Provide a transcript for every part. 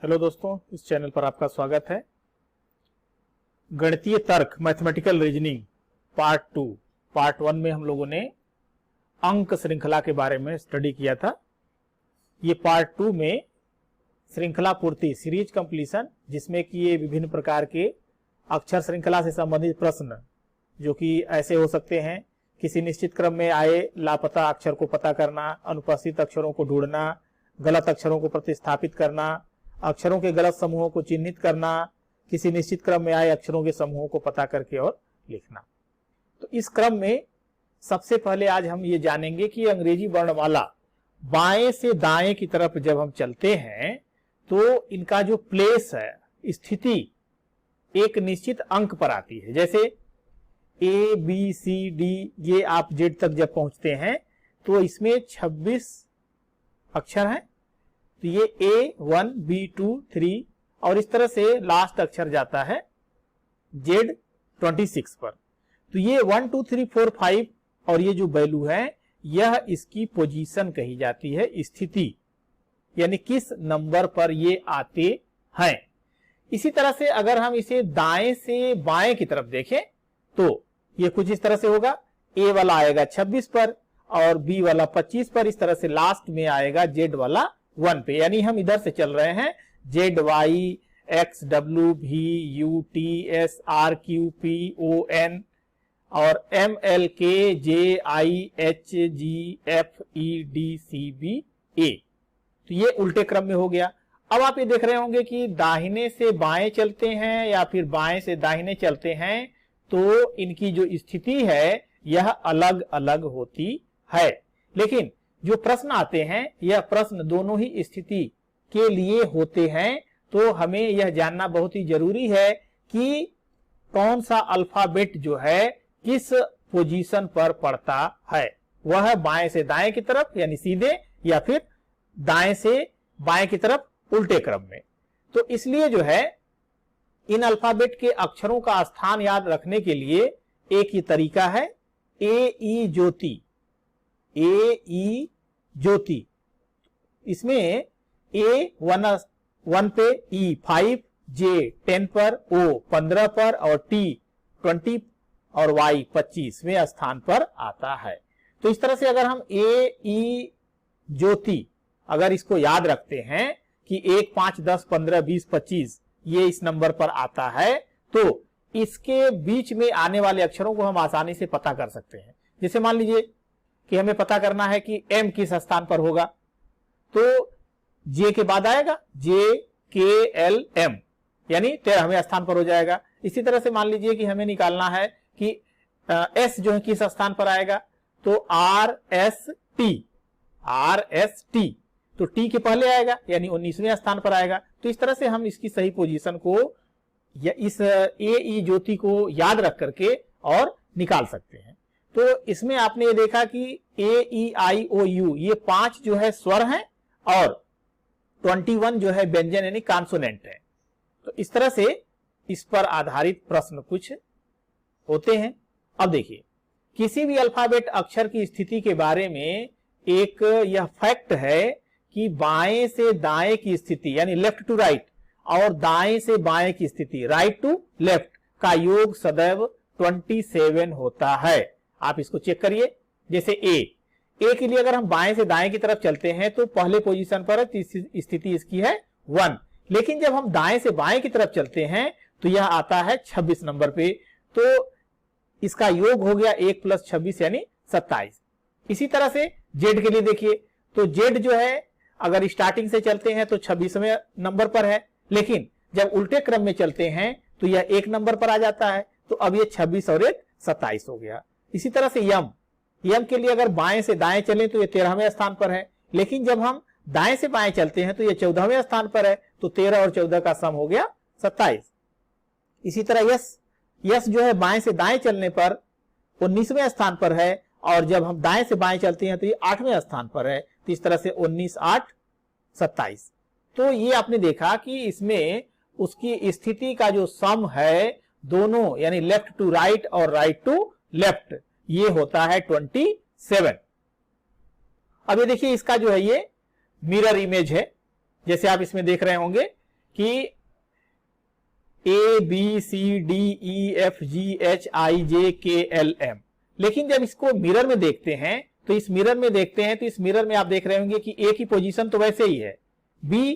Hello दोस्तों, इस channel पर आपका स्वागत है। गणितीय तर्क मैथमेटिकल रीजनिंग पार्ट 1 में हम लोगों ने अंक श्रृंखला के बारे में स्टडी किया था। ये पार्ट 2 में श्रृंखला पूर्ति सीरीज कंप्लीशन, जिसमें कि ये विभिन्न प्रकार के अक्षर श्रृंखला से संबंधित प्रश्न जो कि ऐसे हो सकते हैं, किसी निश्चित क्रम में आए लापता अक्षर को पता करना, अनुपस्थित अक्षरों को ढूंढना, गलत अक्षरों को प्रतिस्थापित करना, अक्षरों के गलत समूहों को चिन्हित करना, किसी निश्चित क्रम में आए अक्षरों के समूहों को पता करके और लिखना। तो इस क्रम में सबसे पहले आज हम ये जानेंगे कि अंग्रेजी वर्णमाला बाएं से दाएं की तरफ जब हम चलते हैं तो इनका जो प्लेस है, स्थिति एक निश्चित अंक पर आती है। जैसे A, B, C, D ये आप Z तक जब पहुंचते हैं तो इसमें 26 अक्षर हैं। तो ये A1, B2, 3 और इस तरह से लास्ट अक्षर जाता है Z26 पर। तो ये 1, 2, 3, 4, 5 और ये जो वैल्यू है यह इसकी पोजीशन कही जाती है, स्थिति, यानी किस नंबर पर ये आते हैं। इसी तरह से अगर हम इसे दाएं से बाएं की तरफ देखें तो ये कुछ इस तरह से होगा। A वाला आएगा 26 पर और B वाला 25 पर, इस तरह से लास्ट में आएगा Z वाला 1 पे। यानी हम इधर से चल रहे हैं ZY, XW, V, U, T, S, R, Q, P, O, N और ML, K, J, I, H, G, F, E, D, C, B, A। तो ये उल्टे क्रम में हो गया। अब आप ये देख रहे होंगे कि दाहिने से बाएं चलते हैं या फिर बाएं से दाहिने चलते हैं तो इनकी जो स्थिति है यह अलग अलग होती है। लेकिन जो प्रश्न आते हैं यह प्रश्न दोनों ही स्थिति के लिए होते हैं। तो हमें यह जानना बहुत ही जरूरी है कि कौन सा अल्फाबेट जो है किस पोजीशन पर पड़ता है, वह बाएं से दाएं की तरफ यानी सीधे या फिर दाएं से बाएं की तरफ उल्टे क्रम में। तो इसलिए जो है इन अल्फाबेट के अक्षरों का स्थान याद रखने के लिए एक ही तरीका है, A, E Jyoti. A, E ज्योति, इसमें A 1 पे, E 5, J 10 पर, O 15 पर और T 20 और Y 25वें स्थान पर आता है। तो इस तरह से अगर हम A, E ज्योति अगर इसको याद रखते हैं कि 1, 5, 10, 15, 20, 25 ये इस नंबर पर आता है तो इसके बीच में आने वाले अक्षरों को हम आसानी से पता कर सकते हैं। जैसे मान लीजिए कि हमें पता करना है कि M किस स्थान पर होगा, तो J के बाद आएगा J, K, L, M यानी 13वें स्थान पर हो जाएगा। इसी तरह से मान लीजिए कि हमें निकालना है कि S जो है किस स्थान पर आएगा, तो R, S, T, तो T के पहले आएगा यानी 19वें स्थान पर आएगा। तो इस तरह से हम इसकी सही पोजीशन को या इस A, E ज्योति को याद रख करके और निकाल सकते हैं। तो इसमें आपने ये देखा कि A, E, I, O, U ये 5 जो है स्वर हैं और 21 जो है व्यंजन यानी कॉन्सोनेंट है। तो इस तरह से इस पर आधारित प्रश्न कुछ होते हैं। अब देखिए, किसी भी अल्फाबेट अक्षर की स्थिति के बारे में एक यह फैक्ट है कि बाएं से दाएं की स्थिति यानी लेफ्ट टू राइट और दाएं से बाएं की स्थिति राइट टू लेफ्ट का योग सदैव 27 होता है। आप इसको चेक करिए। जैसे ए के लिए अगर हम बाएं से दाएं की तरफ चलते हैं तो पहले पोजीशन पर स्थिति इसकी है 1, लेकिन जब हम दाएं से बाएं की तरफ चलते हैं तो यह आता है 26 नंबर पे। तो इसका योग हो गया 1 + 26 यानी 27। इसी तरह से जेड के लिए देखिए, तो जेड जो है अगर स्टार्टिंग से चलते हैं तो 26वें नंबर पर है, लेकिन जब उल्टे क्रम में चलते हैं तो यह 1 नंबर पर आ जाता है। तो अब ये 26 और 1 27 हो गया। इसी तरह से यम के लिए अगर बाएं से दाएं चलें तो ये 13वें स्थान पर है, लेकिन जब हम दाएं से बाएं चलते हैं तो ये 14वें स्थान पर है। तो 13 और 14 का सम हो गया 27। इसी तरह यस जो है बाएं से दाएं चलने पर 19वें स्थान पर है और जब हम दाएं से बाएं चलते हैं तो ये 8वें स्थान पर है। तो इस तरह से 19, 8, 27। तो ये आपने देखा कि इसमें उसकी स्थिति का जो सम है दोनों यानी लेफ्ट टू राइट और राइट टू लेफ्ट ये होता है 27। अब ये देखिए, इसका जो है ये मिरर इमेज है। जैसे आप इसमें देख रहे होंगे कि ABCDEFGHIJKLM, लेकिन जब इसको मिरर में देखते हैं तो इस मिरर में आप देख रहे होंगे कि A की पोजीशन तो वैसे ही है, B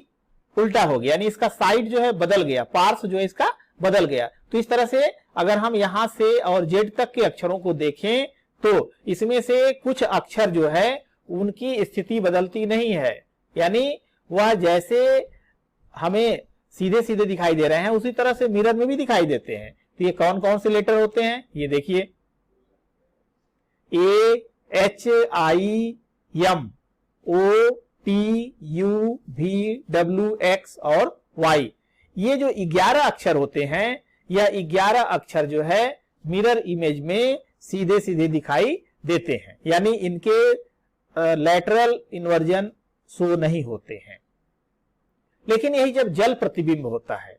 उल्टा हो गया, यानी इसका साइड जो है बदल गया, पार्श्व जो है इसका बदल गया। तो इस तरह से अगर हम यहां से और Z तक के अक्षरों को देखें तो इसमें से कुछ अक्षर जो है उनकी स्थिति बदलती नहीं है, यानी वह जैसे हमें सीधे सीधे दिखाई दे रहे हैं उसी तरह से मिरर में भी दिखाई देते हैं। तो ये कौन कौन से लेटर होते हैं, ये देखिए AHIM, OTUVWX और Y, ये जो 11 अक्षर होते हैं, यह 11 अक्षर जो है मिरर इमेज में सीधे सीधे दिखाई देते हैं, यानी इनके लैटरल इन्वर्जन शो नहीं होते हैं। लेकिन यही जब जल प्रतिबिंब होता है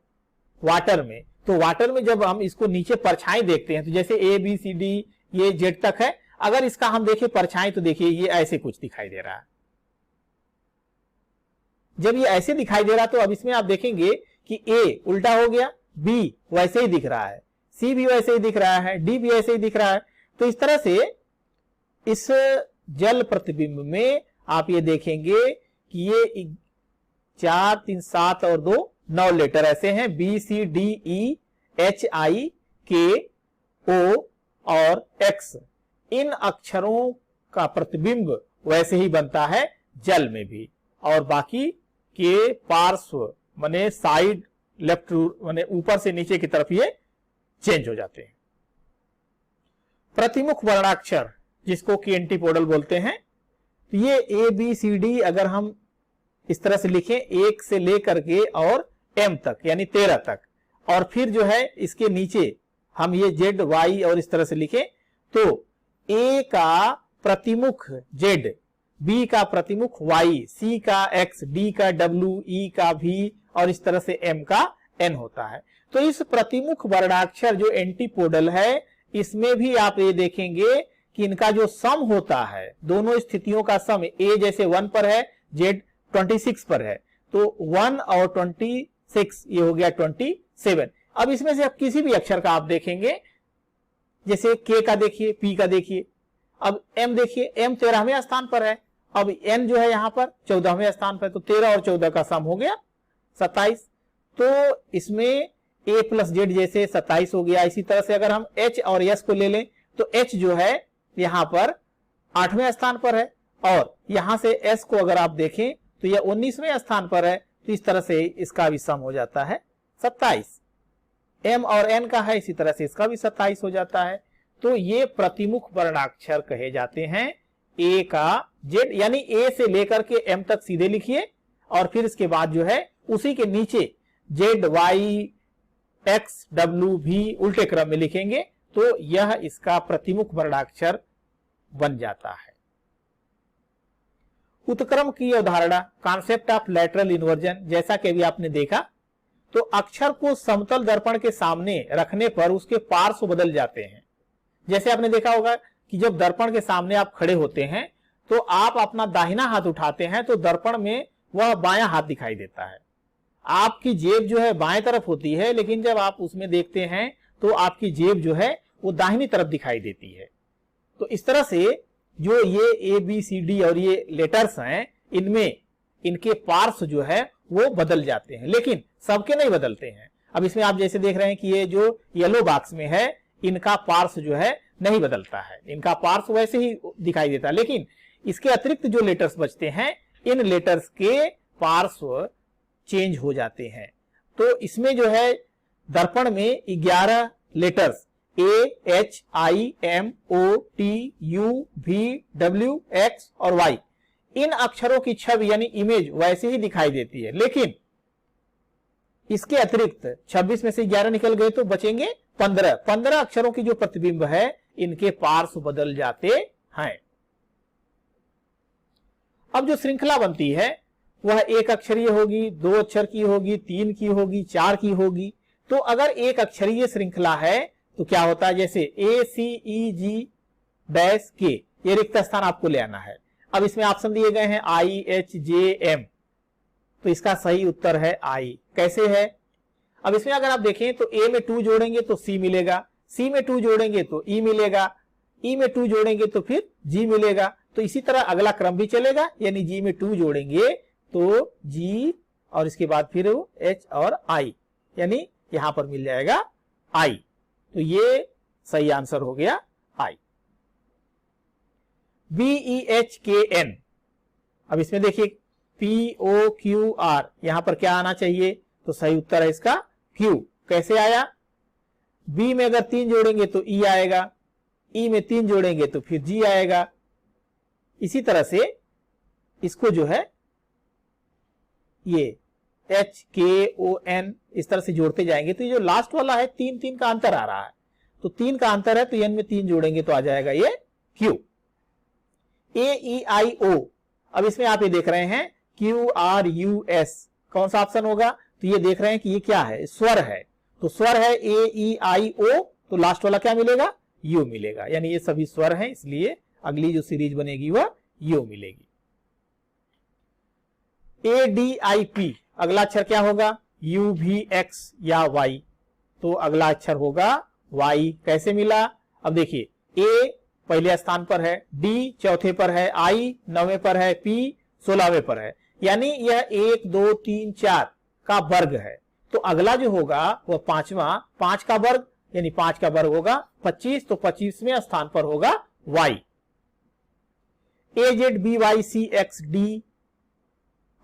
वाटर में, तो वाटर में जब हम इसको नीचे परछाई देखते हैं, तो जैसे ABCD ये Z तक है, अगर इसका हम देखें परछाई तो देखिए ये ऐसे कुछ दिखाई दे रहा है। जब ये ऐसे दिखाई दे रहा तो अब इसमें आप देखेंगे कि A उल्टा हो गया, B वैसे ही दिख रहा है, C भी वैसे ही दिख रहा है, D भी ऐसे ही दिख रहा है। तो इस तरह से इस जल प्रतिबिंब में आप ये देखेंगे कि ये 4 3 7 और 2 9 लेटर ऐसे हैं, BCDEHIKO और X। इन अक्षरों का प्रतिबिंब वैसे ही बनता है जल में भी, और बाकी के पार्श्व माने साइड लेफ्ट माने ऊपर से नीचे की तरफ ये चेंज हो जाते हैं। प्रतिमुख वर्णाक्षर जिसको कि एंटीपोडल बोलते हैं, तो ये ABCD अगर हम इस तरह से लिखें 1 से लेकर के और M तक यानी 13 तक, और फिर जो है इसके नीचे हम ये ZY और इस तरह से लिखें, तो A का प्रतिमुख Z, B का प्रतिमुख Y, C का X, D का W, E का V और इस तरह से M का N होता है। तो इस प्रतिमुख वर्णाक्षर जो एंटीपोडल है, इसमें भी आप ये देखेंगे कि इनका जो सम होता है, दोनों स्थितियों का सम, A जैसे 1 पर है, Z 26 पर है, तो 1 और 26 ये हो गया 27। अब इसमें से आप किसी भी अक्षर का आप देखेंगे, जैसे K का देखिए, P का देखिए, अब M देखिए, M 13वें स्थान पर है, अब N जो है यहां पर 14वें स्थान पर, तो 13 और 14 का सम हो गया 27। तो इसमें A प्लस Z जैसे 27 हो गया। इसी तरह से अगर हम H और S को ले लें तो H जो है यहां पर 8वें स्थान पर है, और यहां से S को अगर आप देखें तो यह 19वें स्थान पर है, तो इस तरह से इसका भी सम हो जाता है 27। M और N का है, इसी तरह से इसका भी 27 हो जाता है। तो ये प्रतिमुख वर्णाक्षर कहे जाते हैं। A का Z यानी A से लेकर के M तक सीधे लिखिए, और फिर इसके बाद जो है उसी के नीचे Z Y X W V उल्टे क्रम में लिखेंगे, तो यह इसका प्रतिमुख वर्णाक्षर बन जाता है। उत्क्रम की अवधारणा, कॉन्सेप्ट ऑफ लैटरल इन्वर्जन, जैसा कि अभी आपने देखा, तो अक्षर को समतल दर्पण के सामने रखने पर उसके पार्श्व बदल जाते हैं। जैसे आपने देखा होगा कि जब दर्पण के सामने आप खड़े होते हैं तो आप अपना दाहिना हाथ उठाते हैं तो दर्पण में वह बायां हाथ दिखाई देता है। आपकी जेब जो है बाएं तरफ होती है, लेकिन जब आप उसमें देखते हैं तो आपकी जेब जो है वो दाहिनी तरफ दिखाई देती है। तो इस तरह से जो ये ABCD और ये लेटर्स हैं, इनमें इनके पार्श्व जो है वो बदल जाते हैं, लेकिन सबके नहीं बदलते हैं। अब इसमें आप जैसे देख रहे हैं कि ये जो येलो बॉक्स में है, इनका पार्श्व जो है नहीं बदलता है, इनका पार्श्व वैसे ही दिखाई देता है, लेकिन इसके अतिरिक्त जो लेटर्स बचते हैं, इन लेटर्स के पार्श्व चेंज हो जाते हैं। तो इसमें जो है दर्पण में 11 लेटर्स AHIMOTUVWX और Y, इन अक्षरों की छवि यानी इमेज वैसे ही दिखाई देती है, लेकिन इसके अतिरिक्त 26 में से 11 निकल गए तो बचेंगे 15 अक्षरों की जो प्रतिबिंब है, इनके पार्श्व बदल जाते हैं। अब जो श्रृंखला बनती है वह एक अक्षरीय होगी, 2 अक्षर की होगी, 3 की होगी, 4 की होगी। तो अगर एक अक्षरीय श्रृंखला है तो क्या होता है, जैसे ACEG-K, ये रिक्त स्थान आपको ले आना है। अब इसमें ऑप्शन दिए गए हैं IHJM, तो इसका सही उत्तर है आई। कैसे है? अब इसमें अगर आप देखें तो ए में 2 जोड़ेंगे तो सी मिलेगा, सी में 2 जोड़ेंगे तो ई मिलेगा, ई में 2 जोड़ेंगे तो फिर जी मिलेगा। तो इसी तरह अगला क्रम भी चलेगा, यानी जी में 2 जोड़ेंगे तो जी और इसके बाद फिर एच और आई, यानी यहां पर मिल जाएगा आई। तो ये सही आंसर हो गया आई। BEHKN, अब इसमें देखिए POQR, यहां पर क्या आना चाहिए? तो सही उत्तर है इसका Q। कैसे आया? B में अगर 3 जोड़ेंगे तो E आएगा, E में 3 जोड़ेंगे तो फिर G आएगा। इसी तरह से इसको जो है ये HKON इस तरह से जोड़ते जाएंगे तो ये जो लास्ट वाला है 3 का अंतर आ रहा है, तो 3 का अंतर है तो N में 3 जोड़ेंगे तो आ जाएगा ये Q। AEIO, अब इसमें आप ये देख रहे हैं QRUS, कौन सा ऑप्शन होगा? तो ये देख रहे हैं कि ये क्या है? स्वर है, तो स्वर है AEIO, तो लास्ट वाला क्या मिलेगा? U मिलेगा, यानी ये सभी स्वर हैं, इसलिए अगली जो सीरीज बनेगी वह U मिलेगी। ADIP, अगला अक्षर क्या होगा? UVX या Y, तो अगला अक्षर होगा Y। कैसे मिला? अब देखिए A पहले स्थान पर है, D चौथे पर है, I 9वें पर है, P 16वें पर है, यानी यह 1 2 3 4 का वर्ग है। तो अगला जो होगा वह 5 का वर्ग, यानी 5 का वर्ग होगा 25, तो 25वें स्थान पर होगा Y। AZBYCXD,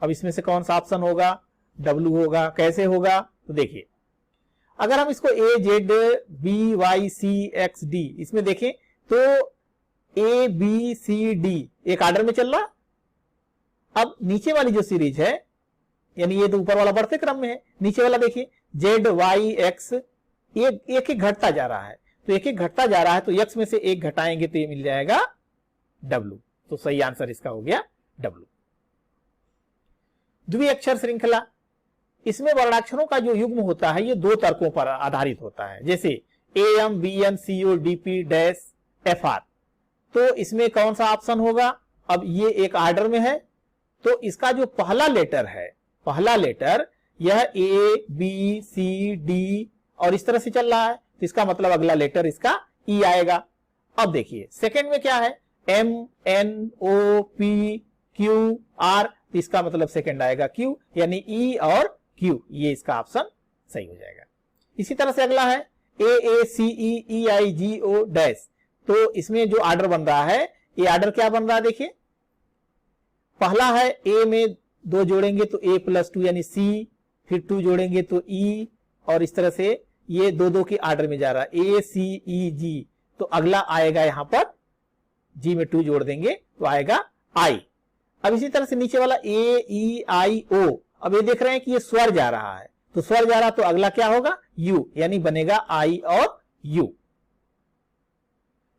अब इसमें से कौन सा ऑप्शन होगा? W होगा। कैसे होगा? तो देखिए अगर हम इसको AZBYCXD इसमें देखें तो ABCD एक आर्डर में चल रहा। अब नीचे वाली जो सीरीज है, यानी ये तो ऊपर वाला बढ़ते क्रम में है, नीचे वाला देखिए ZYX एक घटता जा रहा है, तो एक घटता जा रहा है, तो X में से एक घटाएंगे तो ये मिल जाएगा W। तो सही आंसर इसका हो गया W। द्विअक्षर श्रृंखला, इसमें वर्णाक्षरों का जो युग्म होता है ये 2 तर्कों पर आधारित होता है, जैसे AM BN CO DP dash FR। तो इसमें कौन सा ऑप्शन होगा? अब ये एक आर्डर में है, तो इसका जो पहला लेटर है, पहला लेटर यह A B C D और इस तरह से चल रहा है, तो इसका मतलब अगला लेटर इसका E आएगा। अब देखिए सेकंड में क्या है? M N O P Q R, तो इसका मतलब सेकंड आएगा Q, यानी E और Q, ये इसका ऑप्शन सही हो जाएगा। इसी तरह से अगला है AACEEIGO डैश, तो इसमें जो आर्डर बन रहा है, ये आर्डर क्या बन रहा है? देखिए पहला है A में 2 जोड़ेंगे तो A + 2 यानी C, फिर 2 जोड़ेंगे तो E, और इस तरह से ये 2 के आर्डर में जा रहा है ACEG, तो अगला आएगा यहां पर G में 2 जोड़ देंगे तो आएगा I। अब इसी तरह से नीचे वाला AEIO, अब ये देख रहे हैं कि ये स्वर जा रहा है, तो स्वर जा रहा तो अगला क्या होगा? U, यानी बनेगा I और U।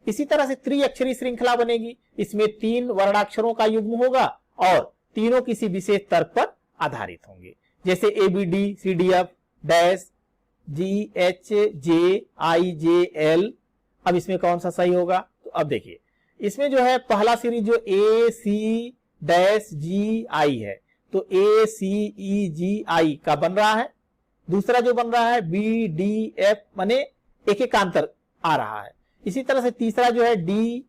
इसी तरह से त्रिअक्षरी श्रृंखला बनेगी, इसमें 3 वर्णाक्षरों का युग्म होगा और तीनों किसी विशेष तर्क पर आधारित होंगे, जैसे ABD CDF डैश GHJIJL। अब इसमें कौन सा सही होगा? तो अब देखिए इसमें जो है पहला सीरीज जो AC-GI है, तो ACEGI का बन रहा है, दूसरा जो बन रहा है BDF, माने एक अंतर आ रहा है। इसी तरह से तीसरा जो है DEF,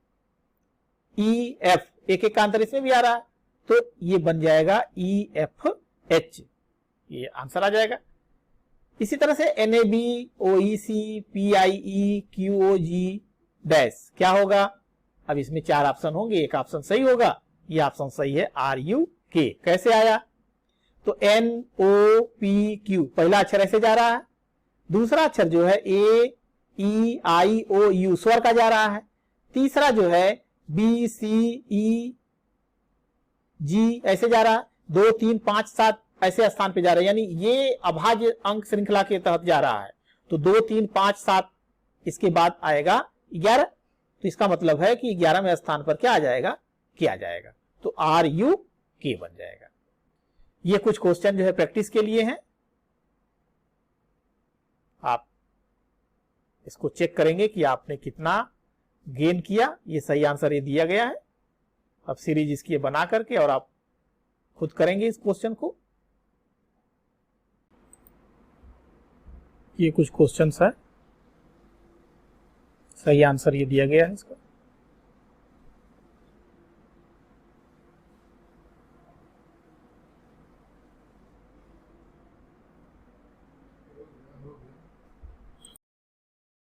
एक अंतर इसमें भी आ रहा है, तो ये बन जाएगा EFH, ये आंसर आ जाएगा। इसी तरह से NAB OEC PIE QOG dash क्या होगा? अब इसमें 4 ऑप्शन होंगे, एक ऑप्शन सही होगा, ये ऑप्शन सही है RUK। कैसे आया? तो NOPQ पहला अक्षर ऐसे जा रहा है, दूसरा अक्षर जो है AEIOU स्वर का जा रहा है, तीसरा जो है BCEG ऐसे जा रहा है, 2 3 5 7 ऐसे स्थान पे जा रहा है, यानी ये अभाज्य अंक श्रृंखला के तहत जा रहा है, तो 2 3 5 7 इसके बाद आएगा 11, तो इसका मतलब है कि 11वें स्थान पर क्या आ जाएगा? क्या जाएगा? तो RUK बन जाएगा। ये कुछ क्वेश्चन जो है प्रैक्टिस के लिए हैं, आप इसको चेक करेंगे कि आपने कितना गेन किया। ये सही आंसर ये दिया गया है। अब सीरीज इसकी बना करके और आप खुद करेंगे इस क्वेश्चन को। ये कुछ क्वेश्चंस है, सही आंसर ये दिया गया है इसका।